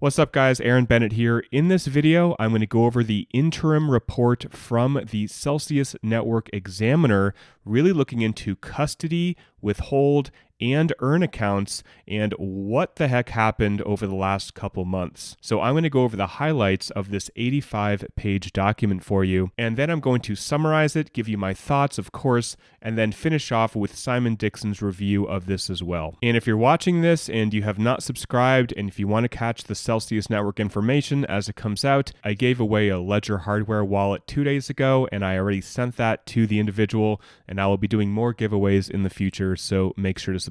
What's up guys, Aaron Bennett here. In this video, I'm going to go over the interim report from the Celsius Network Examiner, really looking into custody, withhold, and earn accounts and what the heck happened over the last couple months. So I'm going to go over the highlights of this 85-page document for you, and then I'm going to summarize it, give you my thoughts, of course, and then finish off with Simon Dixon's review of this as well. And if you're watching this and you have not subscribed, and if you want to catch the Celsius Network information as it comes out, I gave away a Ledger hardware wallet 2 days ago, and I already sent that to the individual, and I will be doing more giveaways in the future, so make sure to subscribe.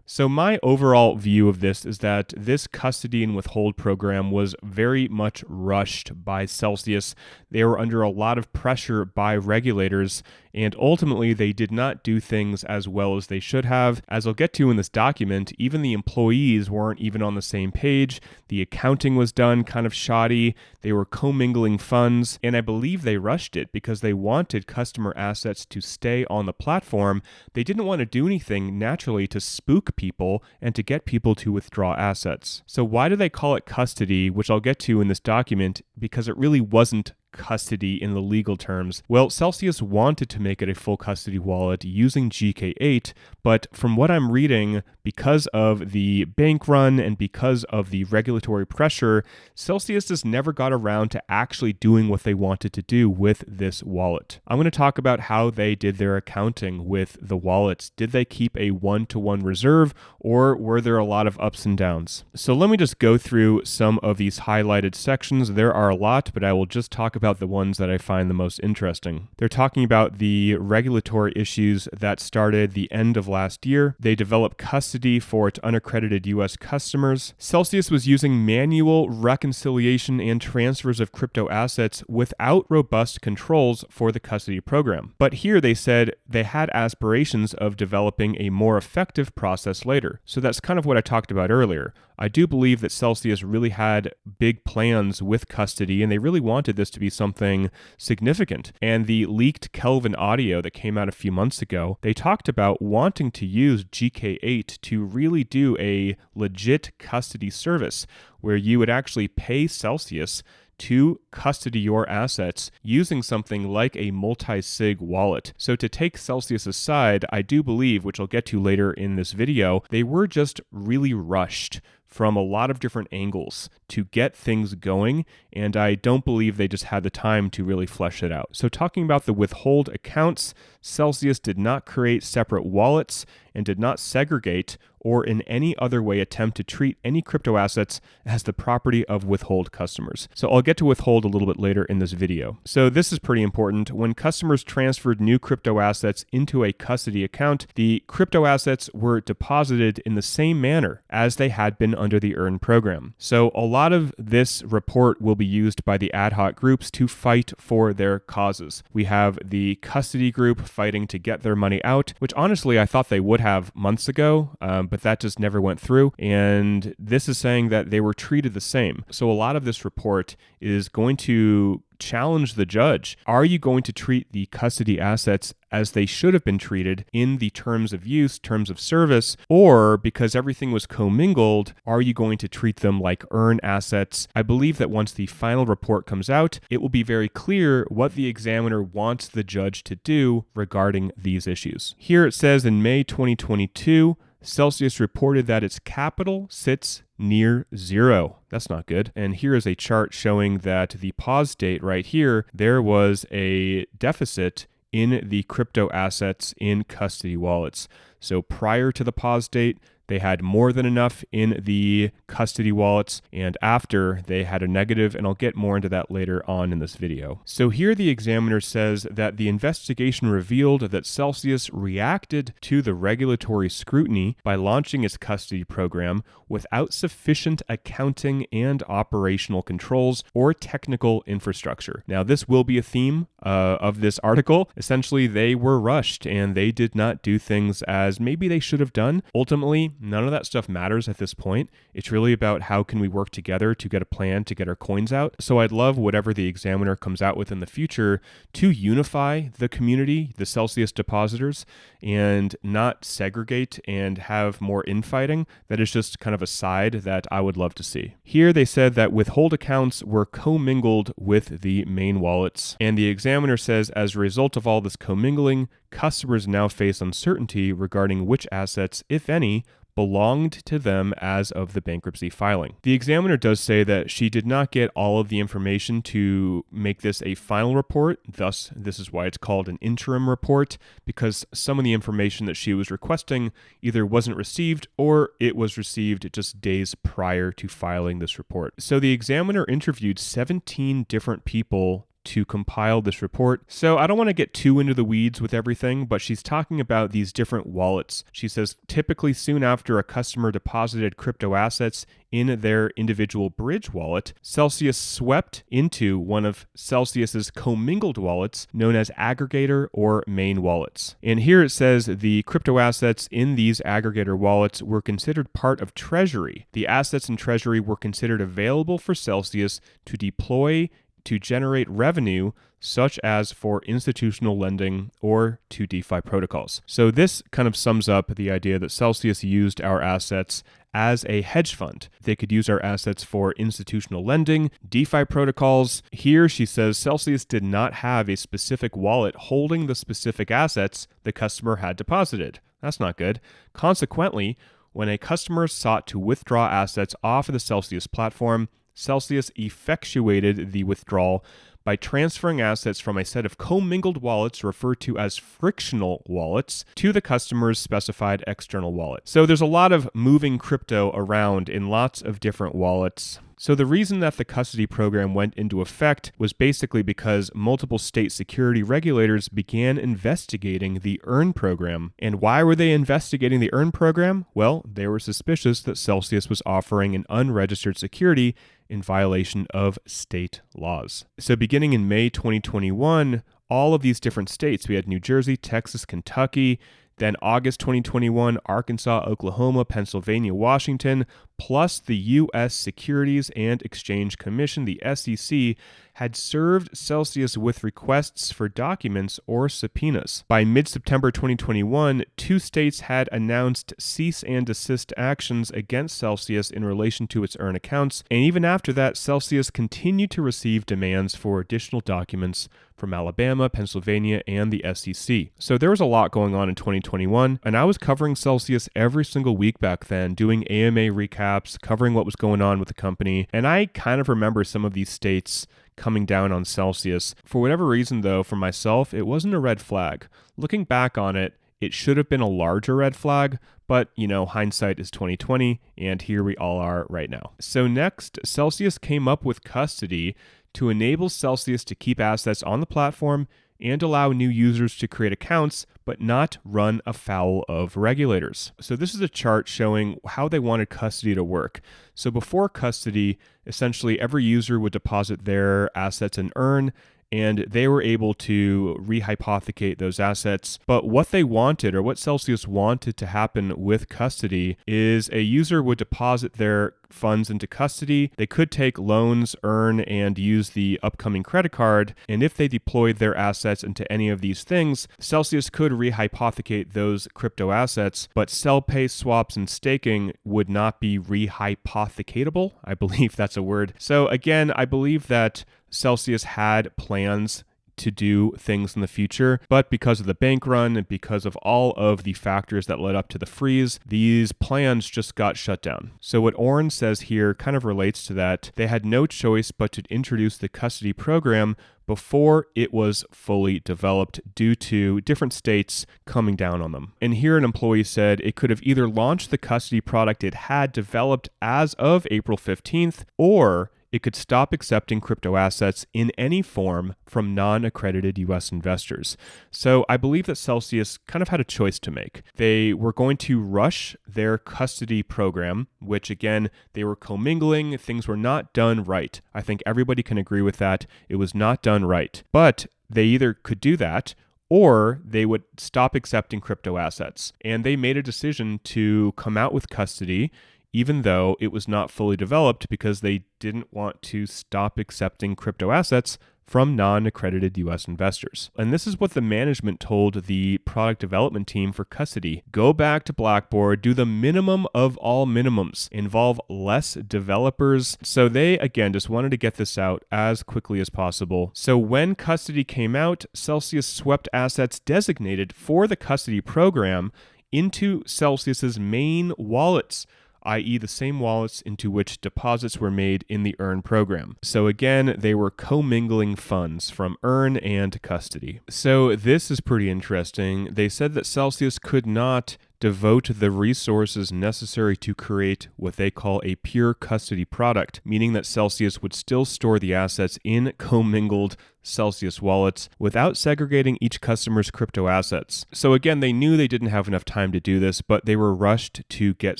So my overall view of this is that this custody and withhold program was very much rushed by Celsius. They were under a lot of pressure by regulators, and ultimately they did not do things as well as they should have. As I'll get to in this document, even the employees weren't even on the same page. The accounting was done kind of shoddy. They were commingling funds, and I believe they rushed it because they wanted customer assets to stay on the platform. They didn't want to do anything naturally to spook people and to get people to withdraw assets. So why do they call it custody, which I'll get to in this document, because it really wasn't custody in the legal terms. Well, Celsius wanted to make it a full custody wallet using GK8, but from what I'm reading, because of the bank run and because of the regulatory pressure, Celsius just never got around to actually doing what they wanted to do with this wallet. I'm going to talk about how they did their accounting with the wallets. Did they keep a one-to-one reserve, or were there a lot of ups and downs? So let me just go through some of these highlighted sections. There are a lot, but I will just talk about the ones that I find the most interesting. They're talking about the regulatory issues that started the end of last year. They developed custody for its unaccredited U.S. customers. Celsius was using manual reconciliation and transfers of crypto assets without robust controls for the custody program. But here they said they had aspirations of developing a more effective process later. So that's kind of what I talked about earlier. I do believe that Celsius really had big plans with custody, and they really wanted this to be something significant. And the leaked Kelvin audio that came out a few months ago, they talked about wanting to use GK8 to really do a legit custody service where you would actually pay Celsius to custody your assets using something like a multi-sig wallet. So to take Celsius aside, I do believe, which I'll get to later in this video, they were just really rushed from a lot of different angles to get things going, and I don't believe they just had the time to really flesh it out. So talking about the withhold accounts, Celsius did not create separate wallets and did not segregate or in any other way attempt to treat any crypto assets as the property of withhold customers. So I'll get to withhold a little bit later in this video. So this is pretty important. When customers transferred new crypto assets into a custody account, the crypto assets were deposited in the same manner as they had been under the EARN program. So a lot of this report will be used by the ad hoc groups to fight for their causes. We have the custody group fighting to get their money out, which honestly I thought they would have months ago, but that just never went through. And this is saying that they were treated the same. So a lot of this report is going to challenge the judge. Are you going to treat the custody assets as they should have been treated in the terms of use, terms of service, or because everything was commingled, are you going to treat them like EARN assets? I believe that once the final report comes out, it will be very clear what the examiner wants the judge to do regarding these issues. Here it says in May 2022, Celsius reported that its capital sits near zero. That's not good. And here is a chart showing that the pause date right here, there was a deficit in the crypto assets in custody wallets. So prior to the pause date, they had more than enough in the custody wallets, and after they had a negative, and I'll get more into that later on in this video. So here the examiner says that the investigation revealed that Celsius reacted to the regulatory scrutiny by launching its custody program without sufficient accounting and operational controls or technical infrastructure. Now, this will be a theme of this article. Essentially, they were rushed and they did not do things as maybe they should have done. Ultimately, none of that stuff matters at this point. It's really about how can we work together to get a plan to get our coins out. So I'd love whatever the examiner comes out with in the future to unify the community, the Celsius depositors, and not segregate and have more infighting. That is just kind of a side that I would love to see. Here they said that Withhold accounts were commingled with the main wallets. And the examiner says, as a result of all this commingling, customers now face uncertainty regarding which assets, if any, belonged to them as of the bankruptcy filing. The examiner does say that she did not get all of the information to make this a final report. Thus, this is why it's called an interim report, because some of the information that she was requesting either wasn't received or it was received just days prior to filing this report. So the examiner interviewed 17 different people to compile this report. So I don't want to get too into the weeds with everything, but she's talking about these different wallets. She says typically soon after a customer deposited crypto assets in their individual bridge wallet, Celsius swept into one of Celsius's commingled wallets known as aggregator or main wallets. And here it says the crypto assets in these aggregator wallets were considered part of Treasury. The assets in Treasury were considered available for Celsius to deploy to generate revenue, such as for institutional lending or to DeFi protocols. So this kind of sums up the idea that Celsius used our assets as a hedge fund. They could use our assets for institutional lending, DeFi protocols. Here she says Celsius did not have a specific wallet holding the specific assets the customer had deposited. That's not good. Consequently, when a customer sought to withdraw assets off of the Celsius platform, Celsius effectuated the withdrawal by transferring assets from a set of commingled wallets referred to as frictional wallets to the customer's specified external wallet. So there's a lot of moving crypto around in lots of different wallets. So the reason that the custody program went into effect was basically because multiple state security regulators began investigating the EARN program. And why were they investigating the EARN program? Well, they were suspicious that Celsius was offering an unregistered security in violation of state laws. So beginning in May 2021, all of these different states, we had New Jersey, Texas, Kentucky, then August 2021, Arkansas, Oklahoma, Pennsylvania, Washington, plus the U.S. Securities and Exchange Commission, the SEC, had served Celsius with requests for documents or subpoenas. By mid-September 2021, 2 states had announced cease and desist actions against Celsius in relation to its EARN accounts, and even after that, Celsius continued to receive demands for additional documents from Alabama, Pennsylvania, and the SEC. So there was a lot going on in 2021, and I was covering Celsius every single week back then, doing AMA recaps, covering what was going on with the company, and I kind of remember some of these states coming down on Celsius. For whatever reason, though, for myself, it wasn't a red flag. Looking back on it, it should have been a larger red flag, but, hindsight is 2020, and here we all are right now. So next, Celsius came up with custody to enable Celsius to keep assets on the platform and allow new users to create accounts, but not run afoul of regulators. So this is a chart showing how they wanted custody to work. So before custody, essentially every user would deposit their assets in EARN, and they were able to rehypothecate those assets. But what they wanted, or what Celsius wanted to happen with custody, is a user would deposit their funds into custody. They could take loans, EARN, and use the upcoming credit card. And if they deployed their assets into any of these things, Celsius could rehypothecate those crypto assets, but sell, pay, swaps, and staking would not be rehypothecatable. I believe that's a word. So again, I believe that Celsius had plans to do things in the future, but because of the bank run and because of all of the factors that led up to the freeze, these plans just got shut down. So what Oren says here kind of relates to that. They had no choice but to introduce the custody program before it was fully developed due to different states coming down on them. And here an employee said it could have either launched the custody product it had developed as of April 15th, or it could stop accepting crypto assets in any form from non-accredited U.S. investors. So I believe that Celsius kind of had a choice to make. They were going to rush their custody program, which again, they were commingling. Things were not done right. I think everybody can agree with that. It was not done right. But they either could do that, or they would stop accepting crypto assets. And they made a decision to come out with custody, even though it was not fully developed, because they didn't want to stop accepting crypto assets from non-accredited US investors. And this is what the management told the product development team for custody. Go back to Blackboard, do the minimum of all minimums, involve less developers. So they, again, just wanted to get this out as quickly as possible. So when custody came out, Celsius swept assets designated for the custody program into Celsius's main wallets, i.e. the same wallets into which deposits were made in the Earn program. So again, they were commingling funds from Earn and custody. So this is pretty interesting. They said that Celsius could not devote the resources necessary to create what they call a pure custody product, meaning that Celsius would still store the assets in commingled Celsius wallets without segregating each customer's crypto assets. So again, they knew they didn't have enough time to do this, but they were rushed to get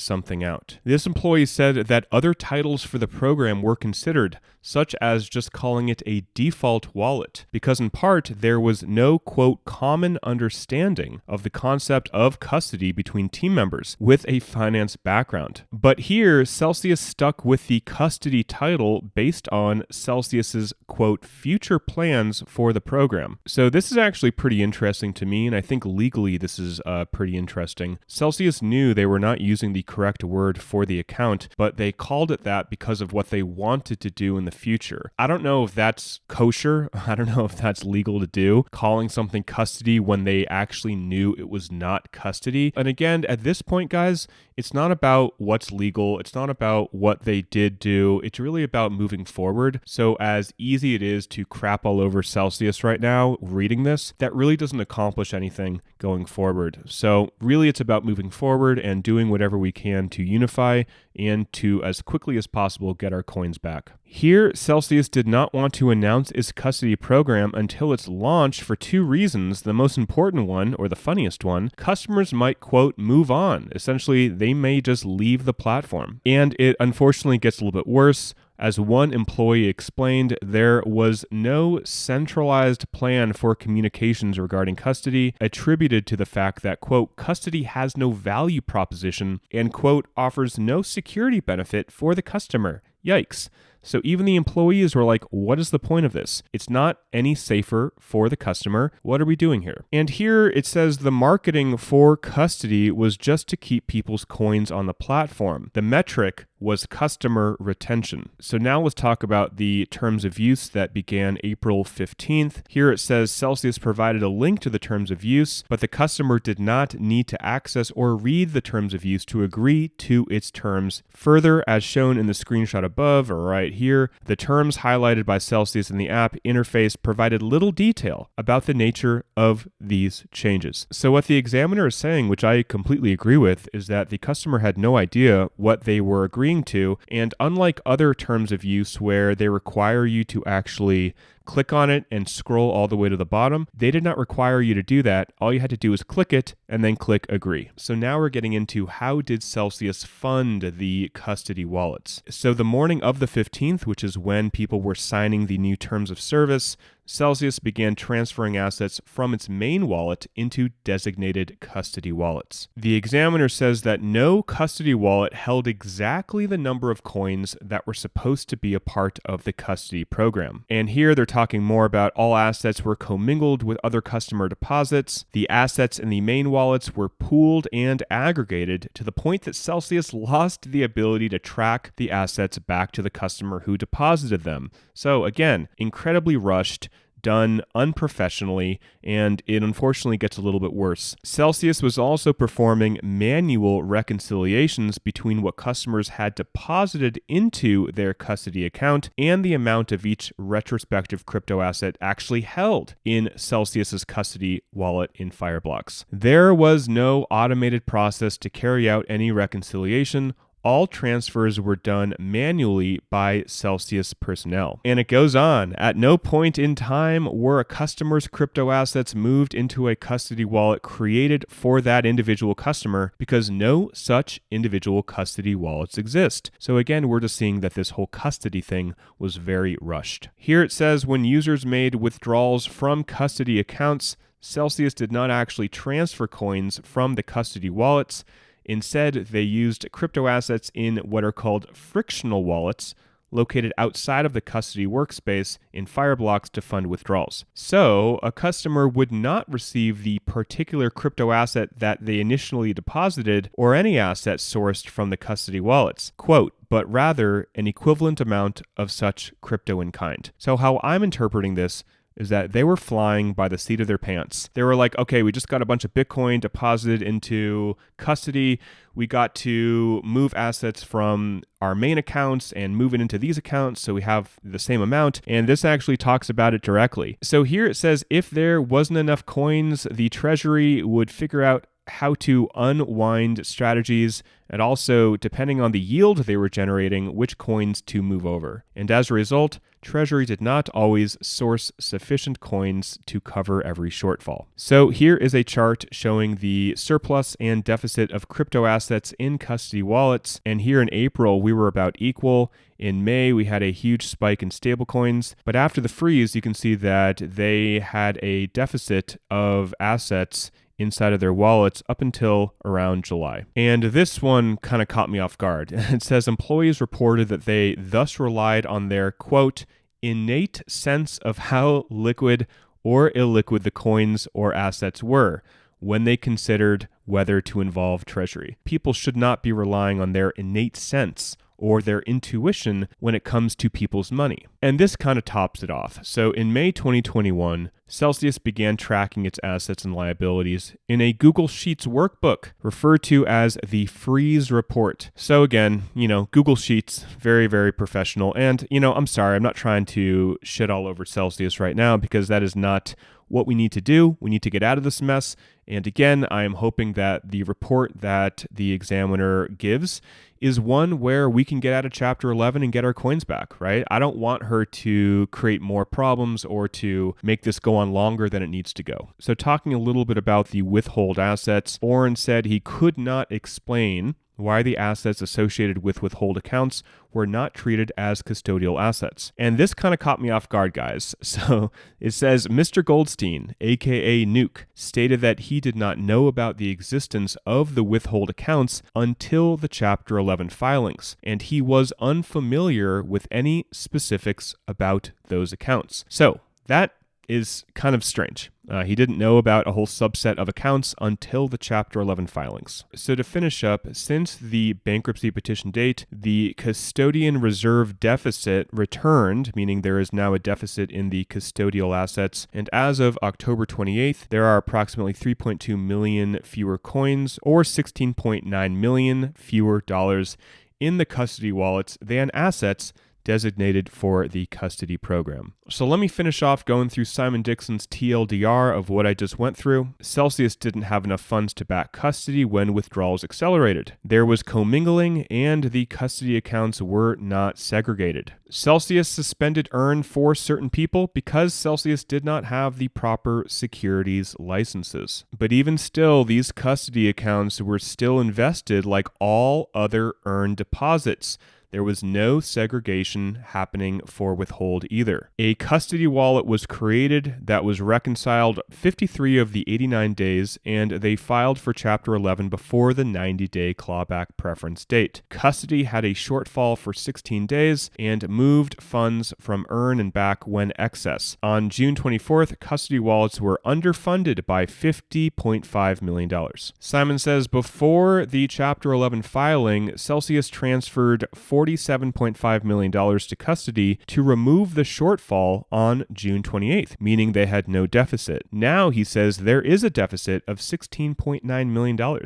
something out. This employee said that other titles for the program were considered, such as just calling it a default wallet, because in part there was no, quote, common understanding of the concept of custody between team members with a finance background. But here, Celsius stuck with the custody title based on Celsius's, quote, future plans for the program. So this is actually pretty interesting to me, and I think legally this is pretty interesting. Celsius knew they were not using the correct word for the account, but they called it that because of what they wanted to do in the future. I don't know if that's kosher. I don't know if that's legal to do, calling something custody when they actually knew it was not custody. And again, at this point, guys, it's not about what's legal. It's not about what they did do. It's really about moving forward. So as easy it is to crap all over Celsius right now, reading this, that really doesn't accomplish anything going forward. So really it's about moving forward and doing whatever we can to unify and to, as quickly as possible, get our coins back. Here, Celsius did not want to announce its custody program until its launch for two reasons. The most important one, or the funniest one, customers might, quote, move on. Essentially, they may just leave the platform. And it unfortunately gets a little bit worse. As one employee explained, there was no centralized plan for communications regarding custody, attributed to the fact that, quote, custody has no value proposition and, quote, offers no security benefit for the customer. Yikes. So even the employees were like, what is the point of this? It's not any safer for the customer. What are we doing here? And here it says the marketing for custody was just to keep people's coins on the platform. The metric was customer retention. So now let's talk about the terms of use that began April 15th. Here it says Celsius provided a link to the terms of use, but the customer did not need to access or read the terms of use to agree to its terms. Further, as shown in the screenshot above or right here, the terms highlighted by Celsius in the app interface provided little detail about the nature of these changes. So what the examiner is saying, which I completely agree with, is that the customer had no idea what they were agreeing to, and unlike other terms of use where they require you to actually click on it and scroll all the way to the bottom, they did not require you to do that. All you had to do was click it and then click agree. So now we're getting into how did Celsius fund the custody wallets. So the morning of the 15th, which is when people were signing the new terms of service, Celsius began transferring assets from its main wallet into designated custody wallets. The examiner says that no custody wallet held exactly the number of coins that were supposed to be a part of the custody program. And here they're talking more about all assets were commingled with other customer deposits. The assets in the main wallets were pooled and aggregated to the point that Celsius lost the ability to track the assets back to the customer who deposited them. So again, incredibly rushed, done unprofessionally, and it unfortunately gets a little bit worse. Celsius was also performing manual reconciliations between what customers had deposited into their custody account and the amount of each retrospective crypto asset actually held in Celsius's custody wallet in Fireblocks. There was no automated process to carry out any reconciliation. all transfers were done manually by Celsius personnel. And it goes on. At no point in time were a customer's crypto assets moved into a custody wallet created for that individual customer, because no such individual custody wallets exist. So again, we're just seeing that this whole custody thing was very rushed. Here it says when users made withdrawals from custody accounts, Celsius did not actually transfer coins from the custody wallets. Instead, they used crypto assets in what are called frictional wallets, located outside of the custody workspace in Fireblocks to fund withdrawals. So, a customer would not receive the particular crypto asset that they initially deposited or any asset sourced from the custody wallets, quote, but rather an equivalent amount of such crypto in kind. So how I'm interpreting this is that they were flying by the seat of their pants. They were like, okay, we just got a bunch of Bitcoin deposited into custody. We got to move assets from our main accounts and move it into these accounts so we have the same amount. And this actually talks about it directly. So here it says if there wasn't enough coins, the treasury would figure out how to unwind strategies, and also, depending on the yield they were generating, which coins to move over. And as a result, Treasury did not always source sufficient coins to cover every shortfall. So here is a chart showing the surplus and deficit of crypto assets in custody wallets. And here in April, we were about equal. In May, we had a huge spike in stablecoins. But after the freeze, you can see that they had a deficit of assets inside of their wallets up until around July. And this one kind of caught me off guard. It says employees reported that they thus relied on their, quote, innate sense of how liquid or illiquid the coins or assets were when they considered whether to involve Treasury. People should not be relying on their innate sense or their intuition when it comes to people's money. And this kind of tops it off. So in May 2021, Celsius began tracking its assets and liabilities in a Google Sheets workbook referred to as the Freeze Report. So again, Google Sheets, very, very professional. And, I'm sorry, I'm not trying to shit all over Celsius right now because that is not what we need to do. We need to get out of this mess. And again, I am hoping that the report that the examiner gives is one where we can get out of Chapter 11 and get our coins back, right? I don't want her to create more problems or to make this go on longer than it needs to go. So talking a little bit about the withhold assets, Orrin said he could not explain why the assets associated with withhold accounts were not treated as custodial assets. And this kind of caught me off guard, guys. So it says Mr. Goldstein, aka Nuke, stated that he did not know about the existence of the withhold accounts until the Chapter 11 filings, and he was unfamiliar with any specifics about those accounts. So that is kind of strange. He didn't know about a whole subset of accounts until the Chapter 11 filings. So to finish up, since the bankruptcy petition date, the custodian reserve deficit returned, meaning there is now a deficit in the custodial assets. And as of October 28th, there are approximately 3.2 million fewer coins or 16.9 million fewer dollars in the custody wallets than assets designated for the custody program. So let me finish off going through Simon Dixon's TLDR of what I just went through. Celsius didn't have enough funds to back custody when withdrawals accelerated. There was commingling and the custody accounts were not segregated. Celsius suspended earn for certain people because Celsius did not have the proper securities licenses. But even still, these custody accounts were still invested like all other earn deposits. There was no segregation happening for withhold either. A custody wallet was created that was reconciled 53 of the 89 days, and they filed for Chapter 11 before the 90-day clawback preference date. Custody had a shortfall for 16 days and moved funds from earn and back when excess. On June 24th, custody wallets were underfunded by $50.5 million. Simon says before the Chapter 11 filing, Celsius transferred $47.5 million to custody to remove the shortfall on June 28th, meaning they had no deficit. Now he says there is a deficit of $16.9 million.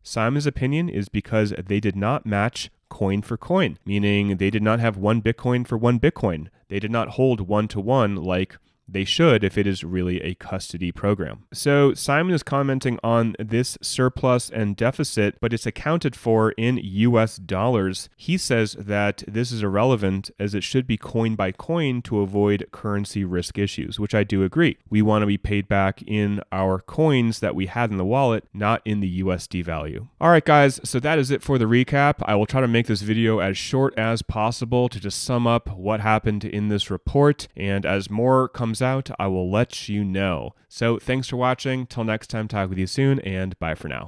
Simon's opinion is because they did not match coin for coin, meaning they did not have one Bitcoin for one Bitcoin. They did not hold one-to-one like they should if it is really a custody program. So Simon is commenting on this surplus and deficit, but it's accounted for in US dollars. He says that this is irrelevant as it should be coin by coin to avoid currency risk issues, which I do agree. We want to be paid back in our coins that we had in the wallet, not in the USD value. All right, guys, so that is it for the recap. I will try to make this video as short as possible to just sum up what happened in this report, and as more comes out, I will let you know. So thanks for watching. Till next time, talk with you soon, and bye for now.